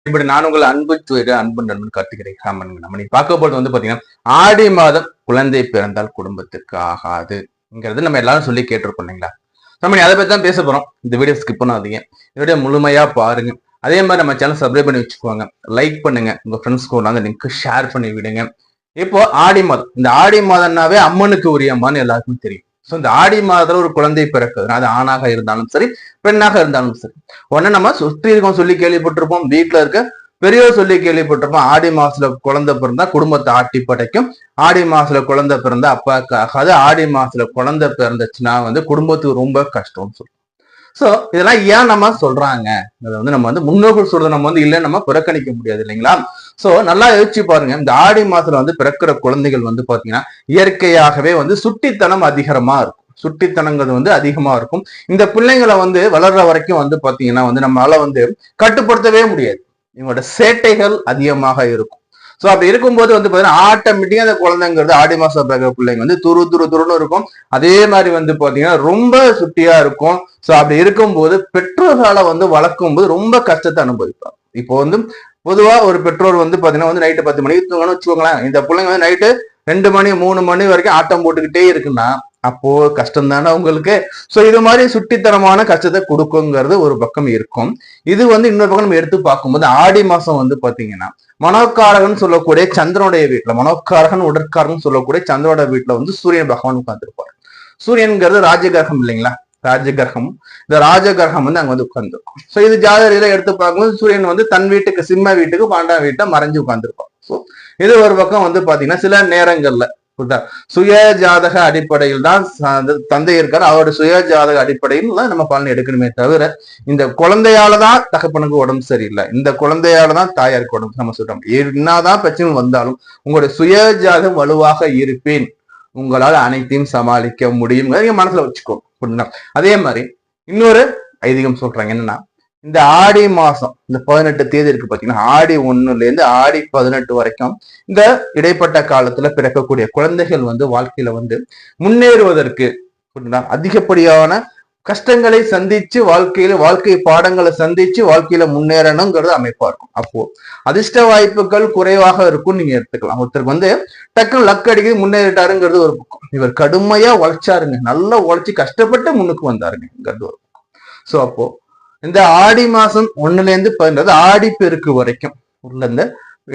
இப்படி நான் உங்கள் அன்பு நண்பன் கார்த்திகை ராமன். நம்ம நீ பார்க்க போறது வந்து பாத்தீங்கன்னா ஆடி மாதம் குழந்தை பிறந்தால் குடும்பத்துக்கு ஆகாதுங்கிறது நம்ம எல்லாரும் சொல்லி கேட்டிருக்கோம் இல்லைங்களா? நம்ம அதை பத்தி தான் பேச போறோம். இந்த வீடியோ ஸ்கிப் பண்ணாதீங்க, இந்த வீடியோ முழுமையா பாருங்க. அதே மாதிரி நம்ம சேனல் சப்ஸ்கிரைப் பண்ணி வச்சுக்கோங்க, லைக் பண்ணுங்க, உங்க ஃப்ரெண்ட்ஸ்க்கு அந்த லிங்க் ஷேர் பண்ணி விடுங்க. இப்போ ஆடி மாதம், இந்த ஆடி மாதம்னாவே அம்மனுக்கு உரியமான்னு எல்லாருக்கும் தெரியும். ஸோ இந்த ஆடி மாதத்துல ஒரு குழந்தை பிறக்குது, அது ஆணாக இருந்தாலும் சரி பெண்ணாக இருந்தாலும் சரி. உடனே நம்ம சுற்றி இருக்கோம் சொல்லி கேள்விப்பட்டிருப்போம், வீட்டுல இருக்க பெரியோர் சொல்லி கேள்விப்பட்டிருப்போம். ஆடி மாசத்துல குழந்தை பிறந்தா குடும்பத்தை ஆட்டி படைக்கும், ஆடி மாசத்துல குழந்தை பிறந்தா அப்பாக்காகாது, ஆடி மாசத்துல குழந்தை பிறந்துச்சுன்னா குடும்பத்துக்கு ரொம்ப கஷ்டம்னு சொல்லுவோம். சோ இதெல்லாம் ஏன் நம்ம சொல்றாங்க, அதை நம்ம முன்னோர்கள் சொல்றதை நம்ம இல்லை நம்ம புறக்கணிக்க முடியாது இல்லைங்களா? சோ நல்லா யோசிச்சு பாருங்க, இந்த ஆடி மாசத்துல பிறக்கிற குழந்தைகள் பாத்தீங்கன்னா இயற்கையாகவே சுட்டித்தனம் அதிகமா இருக்கும். சுட்டித்தனங்கிறது அதிகமா இருக்கும். இந்த பிள்ளைங்களை வளர்ற வரைக்கும் பாத்தீங்கன்னா நம்மளால கட்டுப்படுத்தவே முடியாது. இவங்களோட சேட்டைகள் அதிகமாக இருக்கும். சோ அப்படி இருக்கும்போது பாத்தீங்கன்னா ஆட்டோமேட்டிக்கா அந்த குழந்தைங்கிறது ஆடி மாசம் பிறகு பிள்ளைங்க துருன்னு இருக்கும். அதே மாதிரி பாத்தீங்கன்னா ரொம்ப சுட்டியா இருக்கும். சோ அப்படி இருக்கும்போது பெற்றோர்களை வளர்க்கும் போது ரொம்ப கஷ்டத்தை அனுபவிப்பாங்க. இப்போ பொதுவா ஒரு பெற்றோர் பாத்தீங்கன்னா நைட்டு 10 மணிக்கு தூங்கணும்னு வச்சுக்கோங்களேன். இந்த பிள்ளைங்க நைட்டு 2 மணி 3 மணி வரைக்கும் ஆட்டம் போட்டுக்கிட்டே இருக்குன்னா அப்போ கஷ்டம் தானே உங்களுக்கு. சோ இது மாதிரி சுட்டித்தனமான கஷ்டத்தை கொடுக்குங்கிறது ஒரு பக்கம் இருக்கும். இது இன்னொரு பக்கம் நம்ம எடுத்து பார்க்கும்போது ஆடி மாசம் பாத்தீங்கன்னா மனோக்காரகன் சொல்லக்கூடிய சந்திரனுடைய வீட்டுல, மனோக்காரகன் உடற்காரகன் சொல்லக்கூடிய சந்திரனோட வீட்டுல சூரியன் பகவான் உட்கார்ந்துருப்பாரு. சூரியன்கிறது ராஜகிரகம் இல்லைங்களா? ராஜகிரகம், இந்த ராஜகிரகம் அங்க உட்கார்ந்துருக்கும். சோ இது ஜாதகத்துல எடுத்து பார்க்கும்போது சூரியன் தன் வீட்டுக்கு சிம்ம வீட்டுக்கு 12ஆம் வீட்டை மறைஞ்சு உட்கார்ந்துருப்பான். சோ இது ஒரு பக்கம் பாத்தீங்கன்னா சில நேரங்கள்ல சுய ஜாதக அடிப்படையில் தான் தந்தை இருக்காரு, அவரோட சுய ஜாதக அடிப்படையில் தான் நம்ம பலன் எடுக்கணுமே தவிர இந்த குழந்தையாலதான் தகப்பனுக்கு உடம்பு சரியில்லை, இந்த குழந்தையாலதான் தாயாருக்கு உடம்பு நம்ம சொல்றோம். என்னதான் பிரச்சனை வந்தாலும் உங்களுடைய சுய ஜாதகம் வலுவாக இருப்பேன், உங்களால் அனைத்தையும் சமாளிக்க முடியும், நீங்க மனசுல வச்சுக்கோ. அதே மாதிரி இன்னொரு ஐதீகம் சொல்றாங்க என்னன்னா, இந்த ஆடி மாசம் இந்த 18 தேதி இருக்கு பாத்தீங்கன்னா, ஆடி 1ல இருந்து ஆடி 18 வரைக்கும் இந்த இடைப்பட்ட காலத்துல பிறக்கக்கூடிய குழந்தைகள் வாழ்க்கையில முன்னேறுவதற்கு அதிகப்படியான கஷ்டங்களை சந்திச்சு வாழ்க்கை பாடங்களை சந்திச்சு வாழ்க்கையில முன்னேறணுங்கிறது அமைப்பா இருக்கும். அப்போ அதிர்ஷ்ட வாய்ப்புகள் குறைவாக இருக்கும் நீங்க எடுத்துக்கலாம். ஒருத்தருக்கு டக்குனு லக் அடிக்கி முன்னேறிட்டாருங்கிறது ஒரு பக்கம். இவர் கடுமையா உழைச்சாருங்க, நல்லா உழைச்சு கஷ்டப்பட்டு முன்னுக்கு வந்தாருங்கிறது ஒரு பக்கம். சோ அப்போ இந்த ஆடி மாசம் 1ல இருந்து 18 ஆடி பெருக்கு வரைக்கும் உள்ள இந்த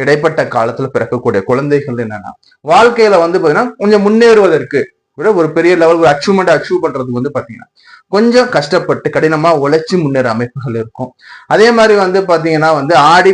இடைப்பட்ட காலத்துல பிறக்கக்கூடிய குழந்தைகள் என்னன்னா வாழ்க்கையில பாத்தீங்கன்னா கொஞ்சம் முன்னேறுவதற்கு விட ஒரு பெரிய லெவல் அச்சீவ்மெண்ட் அச்சீவ் பண்றதுக்கு பாத்தீங்கன்னா கொஞ்சம் கஷ்டப்பட்டு கடினமா உழைச்சு முன்னேற அமைப்புகள் இருக்கும். அதே மாதிரி பாத்தீங்கன்னா ஆடி